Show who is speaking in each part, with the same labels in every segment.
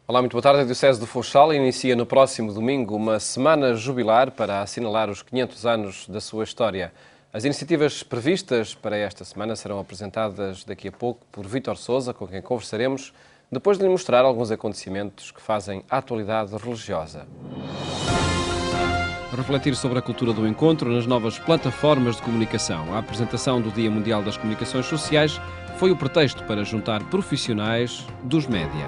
Speaker 1: Olá, muito boa tarde. A Diocese do Funchal inicia no próximo domingo uma semana jubilar para assinalar os 500 anos da sua história. As iniciativas previstas para esta semana serão apresentadas daqui a pouco por Vítor Sousa, com quem conversaremos, depois de lhe mostrar alguns acontecimentos que fazem a atualidade religiosa. Refletir sobre a cultura do encontro nas novas plataformas de comunicação. A apresentação do Dia Mundial das Comunicações Sociais foi o pretexto para juntar profissionais dos média.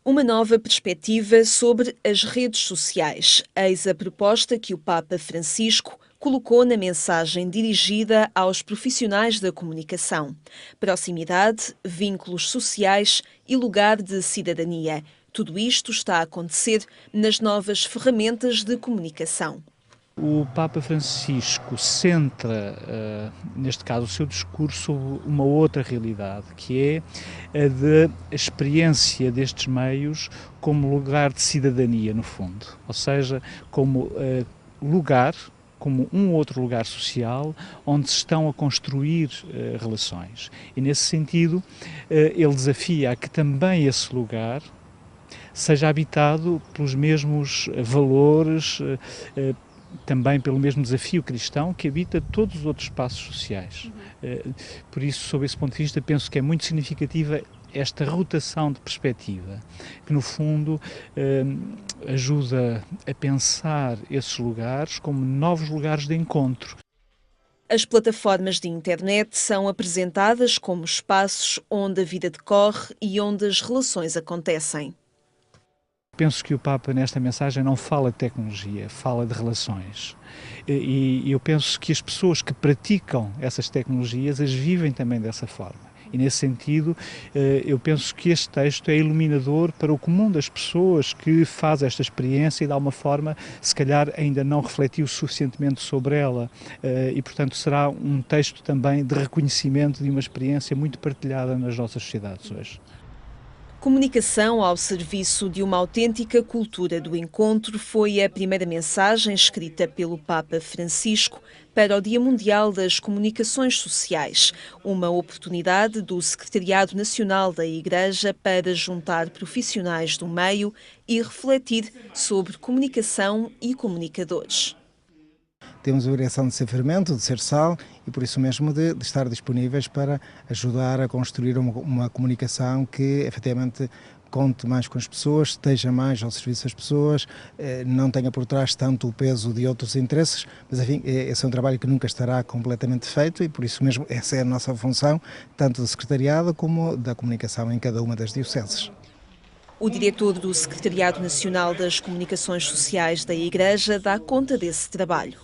Speaker 2: Uma nova perspectiva sobre as redes sociais. Eis a proposta que o Papa Francisco colocou na mensagem dirigida aos profissionais da comunicação. Proximidade, vínculos sociais e lugar de cidadania. Tudo isto está a acontecer nas novas ferramentas de comunicação.
Speaker 3: O Papa Francisco centra, neste caso, o seu discurso sobre uma outra realidade, que é a da experiência destes meios como lugar de cidadania, no fundo. Ou seja, como lugar, como um outro lugar social, onde se estão a construir relações. E, nesse sentido, ele desafia a que também esse lugar seja habitado pelos mesmos valores, também pelo mesmo desafio cristão que habita todos os outros espaços sociais. Por isso, sob esse ponto de vista, penso que é muito significativa esta rotação de perspectiva, que no fundo ajuda a pensar esses lugares como novos lugares de encontro.
Speaker 2: As plataformas de internet são apresentadas como espaços onde a vida decorre e onde as relações acontecem.
Speaker 3: Penso que o Papa, nesta mensagem, não fala de tecnologia, fala de relações. E eu penso que as pessoas que praticam essas tecnologias as vivem também dessa forma. E, nesse sentido, eu penso que este texto é iluminador para o comum das pessoas que faz esta experiência e, de alguma forma, se calhar ainda não refletiu suficientemente sobre ela. E, portanto, será um texto também de reconhecimento de uma experiência muito partilhada nas nossas sociedades hoje.
Speaker 2: Comunicação ao serviço de uma autêntica cultura do encontro foi a primeira mensagem escrita pelo Papa Francisco para o Dia Mundial das Comunicações Sociais, uma oportunidade do Secretariado Nacional da Igreja para juntar profissionais do meio e refletir sobre comunicação e comunicadores.
Speaker 4: Temos a obrigação de ser fermento, de ser sal e por isso mesmo de estar disponíveis para ajudar a construir uma comunicação que efetivamente conte mais com as pessoas, esteja mais ao serviço das pessoas, não tenha por trás tanto o peso de outros interesses, mas enfim, esse é um trabalho que nunca estará completamente feito e por isso mesmo essa é a nossa função, tanto do secretariado como da comunicação em cada uma das dioceses.
Speaker 2: O diretor do Secretariado Nacional das Comunicações Sociais da Igreja dá conta desse trabalho.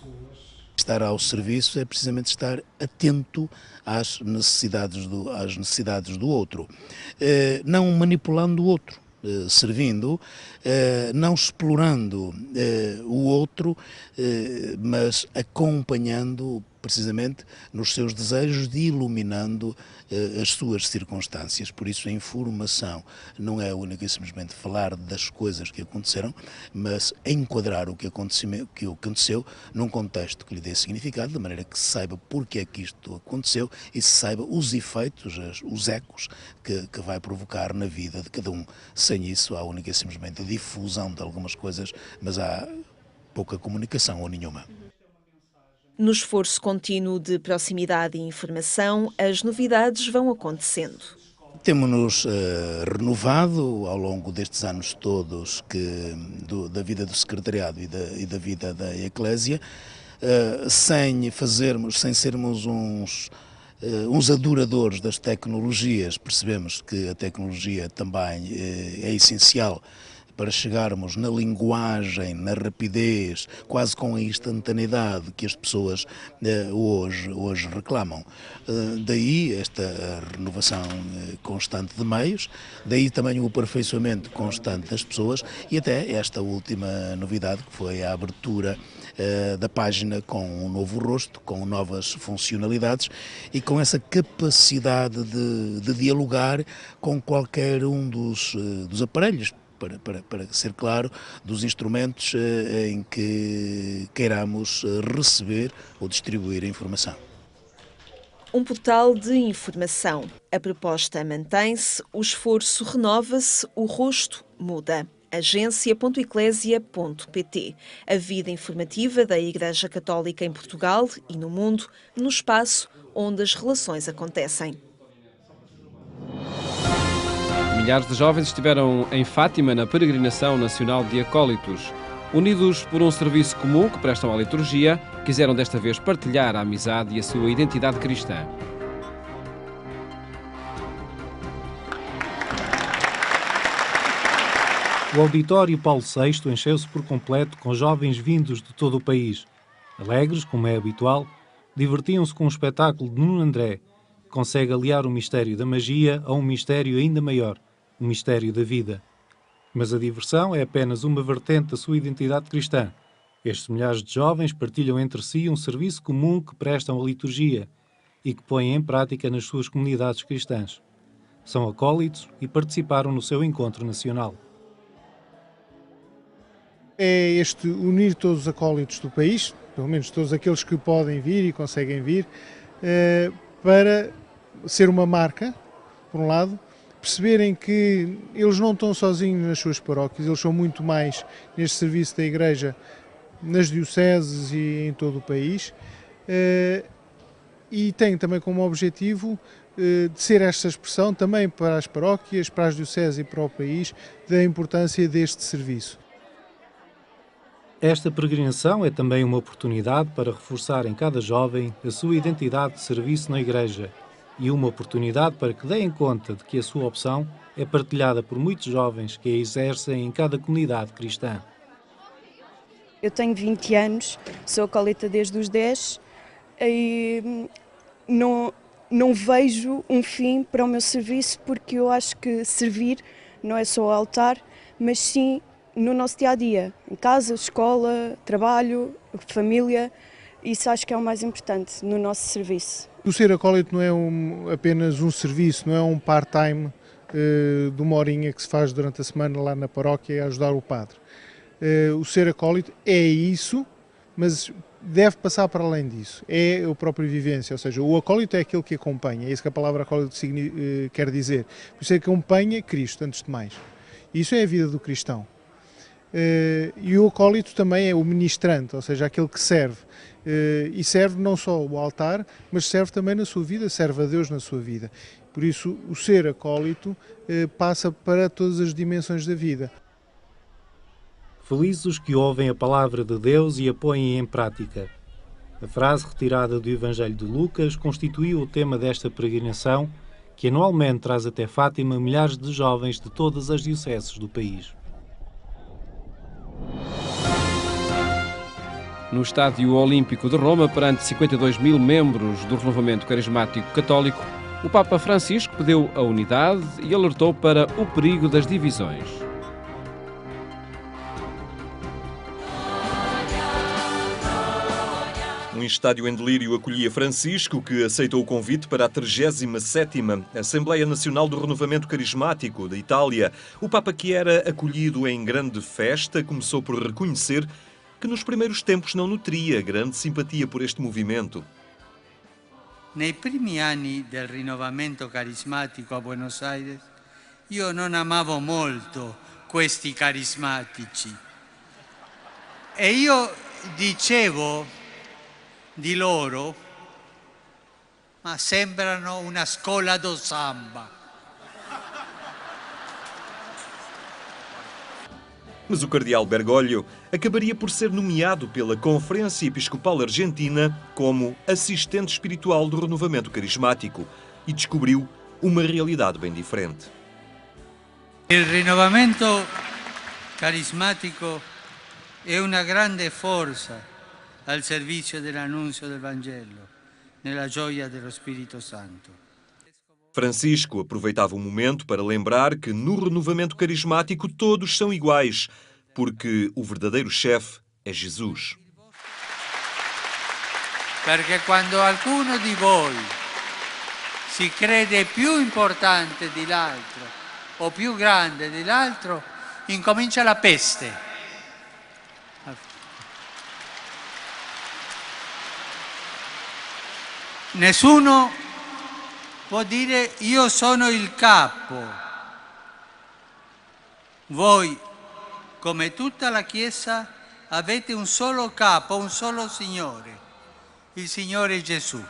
Speaker 5: Estar ao serviço é precisamente estar atento às necessidades do outro, não manipulando o outro, servindo, não explorando o outro, mas acompanhando precisamente nos seus desejos de iluminando as suas circunstâncias. Por isso a informação não é única e simplesmente falar das coisas que aconteceram, mas enquadrar o que aconteceu num contexto que lhe dê significado, de maneira que se saiba porque é que isto aconteceu e se saiba os efeitos, os ecos que vai provocar na vida de cada um. Sem isso há única e simplesmente a difusão de algumas coisas, mas há pouca comunicação ou nenhuma.
Speaker 2: No esforço contínuo de proximidade e informação, as novidades vão acontecendo.
Speaker 5: Temos-nos renovado ao longo destes anos todos da vida do secretariado e da vida da Eclésia, sem sermos uns adoradores das tecnologias. Percebemos que a tecnologia também é essencial para chegarmos na linguagem, na rapidez, quase com a instantaneidade que as pessoas hoje reclamam. Daí esta renovação constante de meios, daí também o aperfeiçoamento constante das pessoas e até esta última novidade que foi a abertura da página com um novo rosto, com novas funcionalidades e com essa capacidade de dialogar com qualquer um dos aparelhos, para ser claro, dos instrumentos em que queiramos receber ou distribuir a informação.
Speaker 2: um portal de informação. A proposta mantém-se, o esforço renova-se, o rosto muda. agência.eclésia.pt. A vida informativa da Igreja Católica em Portugal e no mundo, no espaço onde as relações acontecem.
Speaker 1: Milhares de jovens estiveram em Fátima na peregrinação nacional de acólitos. Unidos por um serviço comum que prestam à liturgia, quiseram desta vez partilhar a amizade e a sua identidade cristã.
Speaker 6: O auditório Paulo VI encheu-se por completo com jovens vindos de todo o país. Alegres, como é habitual, divertiam-se com um espetáculo de Nuno André, que consegue aliar o mistério da magia a um mistério ainda maior, o mistério da vida. Mas a diversão é apenas uma vertente da sua identidade cristã. Estes milhares de jovens partilham entre si um serviço comum que prestam à liturgia e que põem em prática nas suas comunidades cristãs. São acólitos e participaram no seu encontro nacional.
Speaker 7: É este unir todos os acólitos do país, pelo menos todos aqueles que podem vir e conseguem vir, para ser uma marca, por um lado, perceberem que eles não estão sozinhos nas suas paróquias, eles são muito mais neste serviço da Igreja, nas dioceses e em todo o país, e têm também como objetivo de ser esta expressão também para as paróquias, para as dioceses e para o país, da importância deste serviço.
Speaker 6: Esta peregrinação é também uma oportunidade para reforçar em cada jovem a sua identidade de serviço na Igreja e uma oportunidade para que deem conta de que a sua opção é partilhada por muitos jovens que a exercem em cada comunidade cristã.
Speaker 8: Eu tenho 20 anos, sou acólita desde os 10 e não vejo um fim para o meu serviço, porque eu acho que servir não é só o altar, mas sim no nosso dia-a-dia, em casa, escola, trabalho, família. Isso acho que é o mais importante no nosso serviço.
Speaker 7: O ser acólito não é apenas um serviço, não é um part-time de uma horinha que se faz durante a semana lá na paróquia a ajudar o padre. O ser acólito é isso, mas deve passar para além disso. É a própria vivência, ou seja, o acólito é aquele que acompanha, é isso que a palavra acólito quer dizer. Por isso é que acompanha Cristo, antes de mais. Isso é a vida do cristão. E o acólito também é o ministrante, ou seja, aquele que serve. E serve não só o altar, mas serve também na sua vida, serve a Deus na sua vida. Por isso, o ser acólito passa para todas as dimensões da vida.
Speaker 6: Felizes os que ouvem a palavra de Deus e a põem em prática. A frase retirada do Evangelho de Lucas constituiu o tema desta peregrinação, que anualmente traz até Fátima milhares de jovens de todas as dioceses do país.
Speaker 1: No Estádio Olímpico de Roma, perante 52 mil membros do Renovamento Carismático Católico, o Papa Francisco pediu a unidade e alertou para o perigo das divisões.
Speaker 9: Um estádio em delírio acolhia Francisco, que aceitou o convite para a 37ª Assembleia Nacional do Renovamento Carismático da Itália. O Papa, que era acolhido em grande festa, começou por reconhecer que nos primeiros tempos não nutria grande simpatia por este movimento.
Speaker 10: Nei primi anni del rinnovamento carismatico a Buenos Aires, io non amavo molto questi carismatici. E io dicevo di loro, ma sembrano una scuola do samba.
Speaker 9: Mas o cardeal Bergoglio acabaria por ser nomeado pela Conferência Episcopal Argentina como assistente espiritual do renovamento carismático e descobriu uma realidade bem diferente.
Speaker 10: Il rinnovamento carismatico è una grande forza al servizio dell'annuncio del Vangelo, nella gioia dello Spirito Santo.
Speaker 9: Francisco aproveitava o momento para lembrar que no renovamento carismático todos são iguais, porque o verdadeiro chefe é Jesus.
Speaker 10: Perché quando qualcuno di voi si crede più importante di l'altro o più grande dell'altro, incomincia la peste. Nessuno può dire io sono il capo. Voi, come tutta la Chiesa, avete un solo capo, un solo Signore, il Signore Gesù.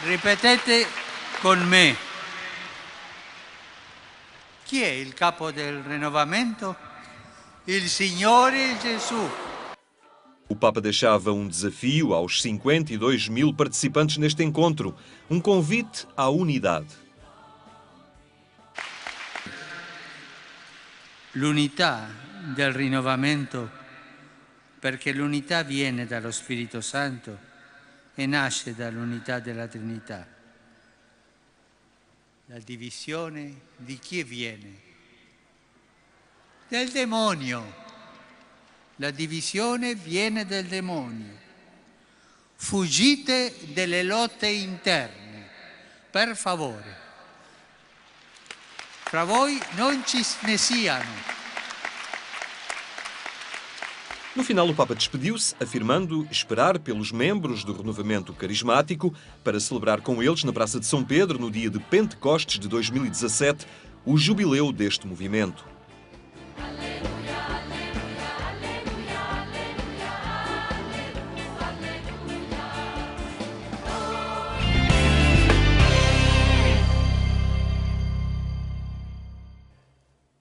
Speaker 10: Ripetete con me. Chi è il capo del rinnovamento? Il Signore Gesù.
Speaker 9: O Papa deixava um desafio aos 52.000 participantes neste encontro, um convite à unidade.
Speaker 10: L'unità del rinnovamento, perché l'unità viene dallo Spirito Santo e nasce dall'unità della Trinità. La divisione di chi viene? Del demonio. La divisione viene del demonio. Fuggite delle lotte interne, per favore. Fra voi non ci ne siano.
Speaker 9: No final, o Papa despediu-se, afirmando esperar pelos membros do renovamento carismático para celebrar com eles, na Praça de São Pedro, no dia de Pentecostes de 2017, o jubileu deste movimento.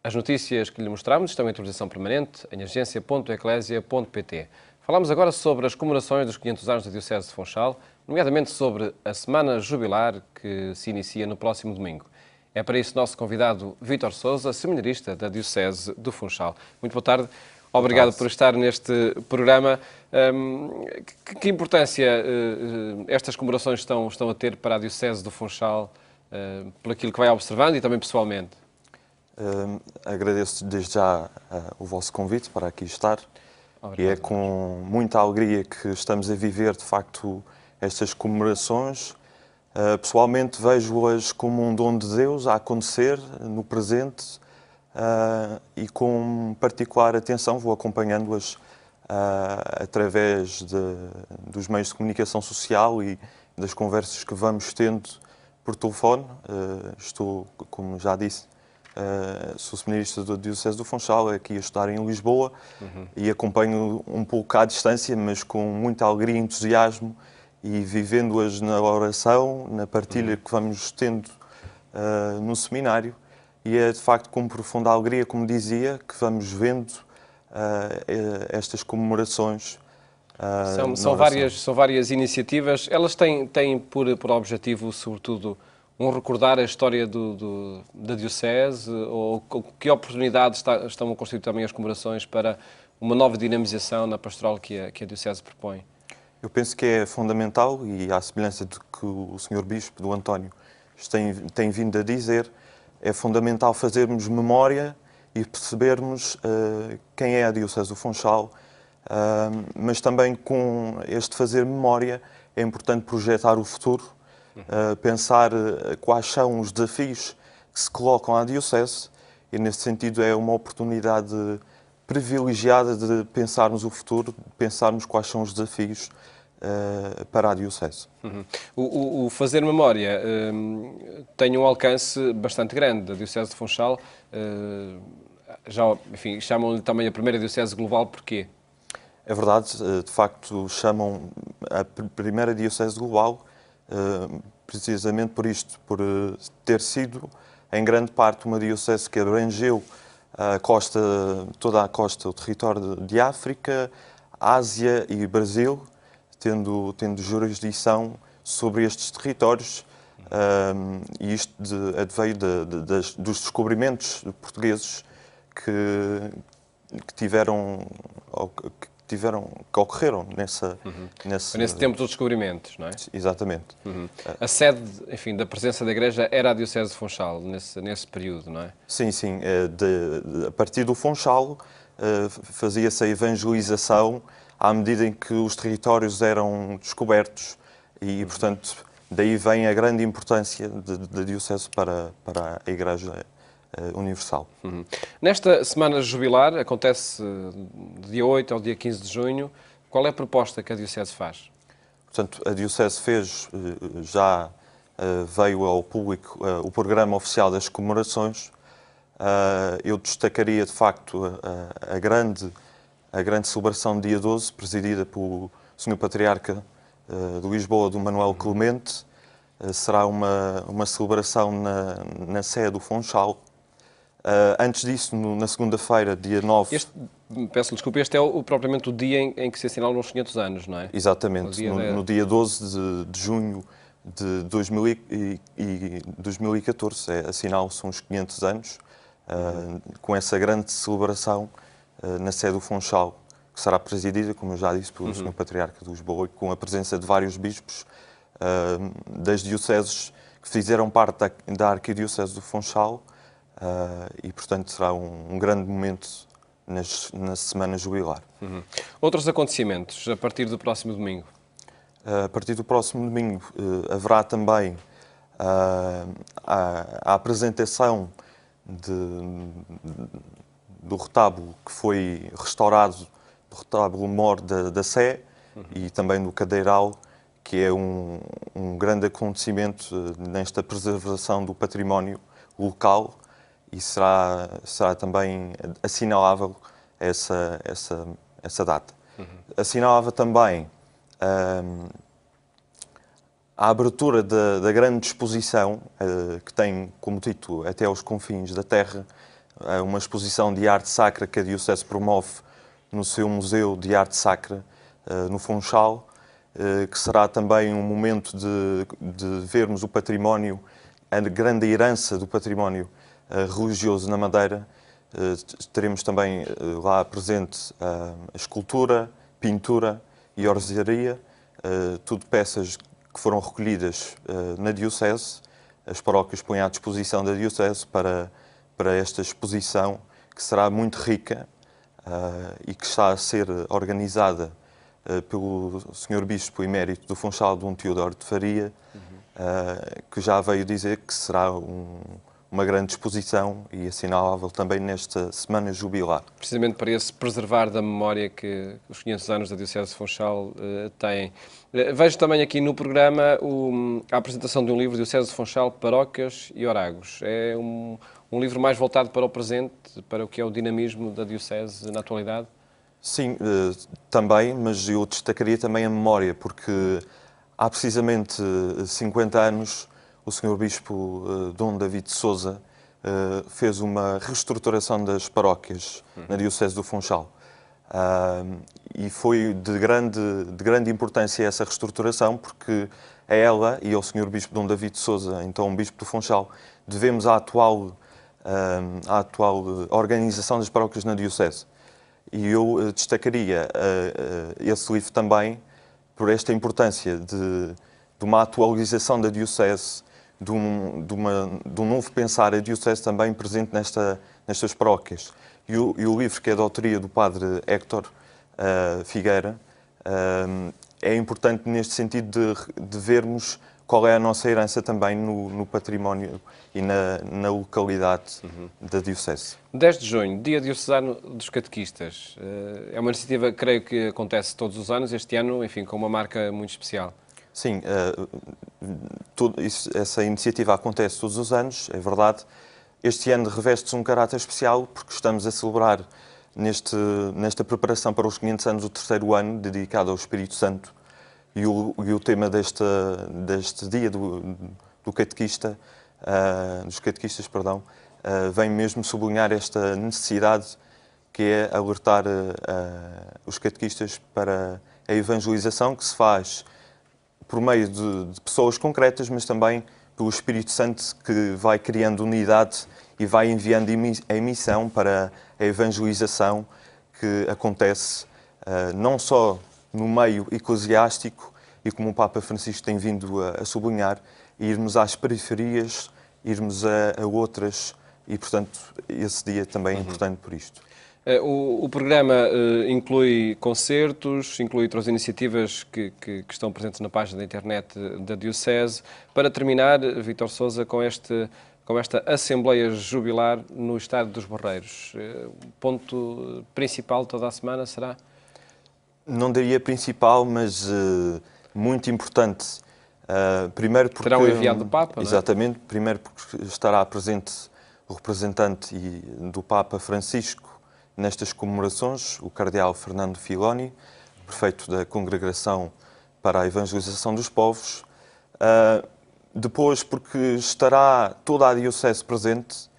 Speaker 1: As notícias que lhe mostramos estão em atualização permanente em agência.eclesia.pt. Falamos agora sobre as comemorações dos 500 anos da Diocese de Funchal, nomeadamente sobre a Semana Jubilar que se inicia no próximo domingo. É para isso nosso convidado Vítor Sousa, seminarista da Diocese de Funchal. Muito boa tarde. Obrigado por estar neste programa. Que importância estas comemorações estão a ter para a Diocese de Funchal, por aquilo que vai observando e também pessoalmente?
Speaker 11: Agradeço desde já o vosso convite para aqui estar. Obrigado. E é com muita alegria que estamos a viver, de facto, estas comemorações. Pessoalmente vejo-as como um dom de Deus a acontecer no presente e com particular atenção vou acompanhando-as através dos meios de comunicação social e das conversas que vamos tendo por telefone. Estou, como já disse, sou seminarista da Diocese do Funchal, aqui a estudar em Lisboa, e acompanho um pouco à distância, mas com muita alegria e entusiasmo, e vivendo-as na oração, na partilha que vamos tendo no seminário. E é de facto com profunda alegria, como dizia, que vamos vendo estas comemorações.
Speaker 1: São várias iniciativas. Elas têm por objetivo, sobretudo, recordar a história da Diocese, ou que oportunidades estão a constituir também as comemorações para uma nova dinamização na pastoral que a Diocese propõe?
Speaker 11: Eu penso que é fundamental, e à semelhança do que o Sr. Bispo do António tem vindo a dizer, é fundamental fazermos memória e percebermos quem é a Diocese do Funchal, mas também com este fazer memória é importante projetar o futuro, pensar quais são os desafios que se colocam à Diocese, e nesse sentido é uma oportunidade privilegiada de pensarmos o futuro, de pensarmos quais são os desafios para a Diocese.
Speaker 1: O fazer memória tem um alcance bastante grande. A Diocese de Funchal, chamam-lhe também a primeira Diocese global, porquê?
Speaker 11: É verdade, de facto chamam a primeira Diocese global precisamente por isto, por ter sido em grande parte uma diocese que abrangeu toda a costa, o território de África, Ásia e Brasil, tendo jurisdição sobre estes territórios, e isto adveio dos descobrimentos portugueses que ocorreram
Speaker 1: nesse tempo dos descobrimentos, não é?
Speaker 11: Exatamente.
Speaker 1: A sede, enfim, da presença da Igreja era a Diocese de Funchal, nesse período, não é?
Speaker 11: Sim, sim. A partir do Funchal fazia-se a evangelização à medida em que os territórios eram descobertos e, portanto, daí vem a grande importância da Diocese para a Igreja universal.
Speaker 1: Nesta semana jubilar, acontece de dia 8 ao dia 15 de junho, qual é a proposta que a Diocese faz?
Speaker 11: Portanto, a Diocese fez, já veio ao público o programa oficial das comemorações. Eu destacaria, de facto, a grande celebração de dia 12, presidida pelo Sr. Patriarca de Lisboa, do Manuel Clemente. Será uma celebração na Sé do Funchal. Antes disso, na segunda-feira, dia 9...
Speaker 1: Peço desculpa, este é propriamente o dia em que se assinalam os 500 anos, não é?
Speaker 11: Exatamente, no dia 12 de junho de 2014, assinalam-se uns 500 anos, com essa grande celebração na Sé do Funchal, que será presidida, como eu já disse, pelo Sr. Patriarca de Lisboa, com a presença de vários bispos das dioceses que fizeram parte da Arquidiocese do Funchal, e, portanto, será um grande momento na semana jubilar.
Speaker 1: Outros acontecimentos a partir do próximo domingo?
Speaker 11: A partir do próximo domingo haverá também a apresentação do retábulo que foi restaurado, do retábulo mor da Sé, e também do Cadeiral, que é um grande acontecimento nesta preservação do património local, e será também assinalável essa data. Assinalava também a abertura da grande exposição, que tem como título Até aos Confins da Terra, uma exposição de arte sacra que a Diocese promove no seu Museu de Arte Sacra, no Funchal, que será também um momento de vermos o património, a grande herança do património religioso na Madeira. Teremos também lá presente a escultura, pintura e orzearia, tudo peças que foram recolhidas na Diocese. As paróquias põem à disposição da Diocese para esta exposição, que será muito rica e que está a ser organizada pelo Sr. Bispo Emérito do Funchal, Dom Teodoro de Faria, que já veio dizer que será uma grande exposição e assinalável também nesta semana jubilar.
Speaker 1: Precisamente para esse preservar da memória que os 500 anos da Diocese de Funchal têm. Vejo também aqui no programa a apresentação de um livro, Diocese de Funchal, Paróquias e Oragos. É um livro mais voltado para o presente, para o que é o dinamismo da Diocese na atualidade?
Speaker 11: Sim, também, mas eu destacaria também a memória, porque há precisamente 50 anos o Sr. Bispo Dom David de Sousa fez uma reestruturação das paróquias na Diocese do Funchal. E foi de grande importância essa reestruturação, porque a ela e ao Sr. Bispo Dom David de Sousa, então Bispo do Funchal, devemos a atual organização das paróquias na Diocese. E eu destacaria esse livro também por esta importância de uma atualização da Diocese, de um novo pensar a Diocese também presente nestas paróquias. E o livro, que é da autoria do Padre Héctor Figueira, é importante neste sentido de vermos qual é a nossa herança também no património e na localidade da Diocese.
Speaker 1: 10 de junho, Dia Diocesano dos Catequistas. É uma iniciativa, creio que acontece todos os anos, este ano, enfim, com uma marca muito especial.
Speaker 11: Sim, essa iniciativa acontece todos os anos, é verdade. Este ano reveste-se um caráter especial porque estamos a celebrar nesta preparação para os 500 anos o terceiro ano dedicado ao Espírito Santo, e o tema deste dia do catequista, dos catequistas, vem mesmo sublinhar esta necessidade que é alertar os catequistas para a evangelização que se faz por meio de pessoas concretas, mas também pelo Espírito Santo, que vai criando unidade e vai enviando a missão para a evangelização que acontece não só no meio eclesiástico, e como o Papa Francisco tem vindo a sublinhar, irmos às periferias, irmos a outras, e, portanto, esse dia também é importante por isto.
Speaker 1: O programa inclui concertos, inclui outras iniciativas que estão presentes na página da internet da Diocese. Para terminar, Vítor Sousa, com este com esta Assembleia Jubilar no Estádio dos Barreiros. O ponto principal toda a semana será?
Speaker 11: Não diria principal, mas muito importante. Primeiro porque...
Speaker 1: Terá um enviado do Papa,
Speaker 11: exatamente, não é? Primeiro porque estará presente o representante do Papa Francisco nestas comemorações, o cardeal Fernando Filoni, prefeito da Congregação para a Evangelização dos Povos. Depois, porque estará toda a Diocese presente,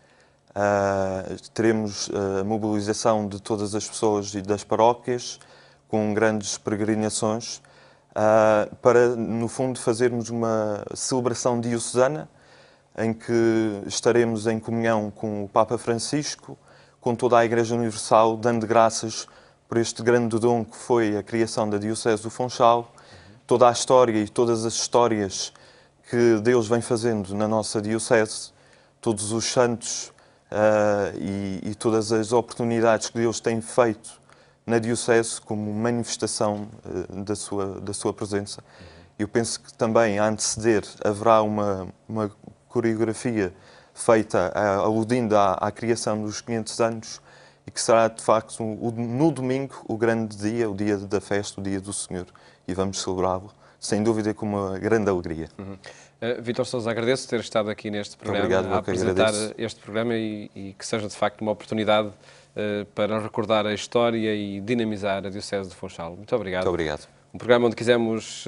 Speaker 11: teremos a mobilização de todas as pessoas e das paróquias, com grandes peregrinações, para, no fundo, fazermos uma celebração diocesana, em que estaremos em comunhão com o Papa Francisco, com toda a Igreja Universal, dando graças por este grande dom que foi a criação da Diocese do Funchal, toda a história e todas as histórias que Deus vem fazendo na nossa Diocese, todos os santos e todas as oportunidades que Deus tem feito na Diocese como manifestação da sua presença. Eu penso que também, a anteceder, haverá uma coreografia feita aludindo à criação dos 500 anos e que será, de facto, no domingo, o grande dia, o dia da festa, o dia do Senhor. E vamos celebrá-lo, sem dúvida, com uma grande alegria.
Speaker 1: Vítor Sousa, agradeço ter estado aqui neste programa,
Speaker 11: obrigado,
Speaker 1: a apresentar este programa e que seja, de facto, uma oportunidade para recordar a história e dinamizar a Diocese de Funchal. Muito obrigado.
Speaker 11: Muito obrigado.
Speaker 1: Um programa onde quisemos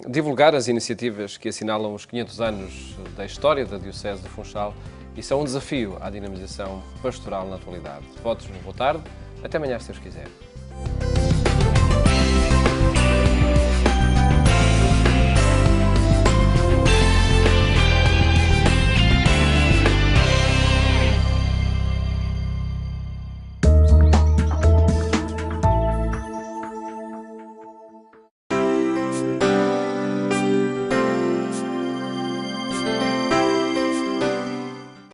Speaker 1: divulgar as iniciativas que assinalam os 500 anos da história da Diocese de Funchal e são um desafio à dinamização pastoral na atualidade. Votos no boa tarde. Até amanhã, se Deus quiser.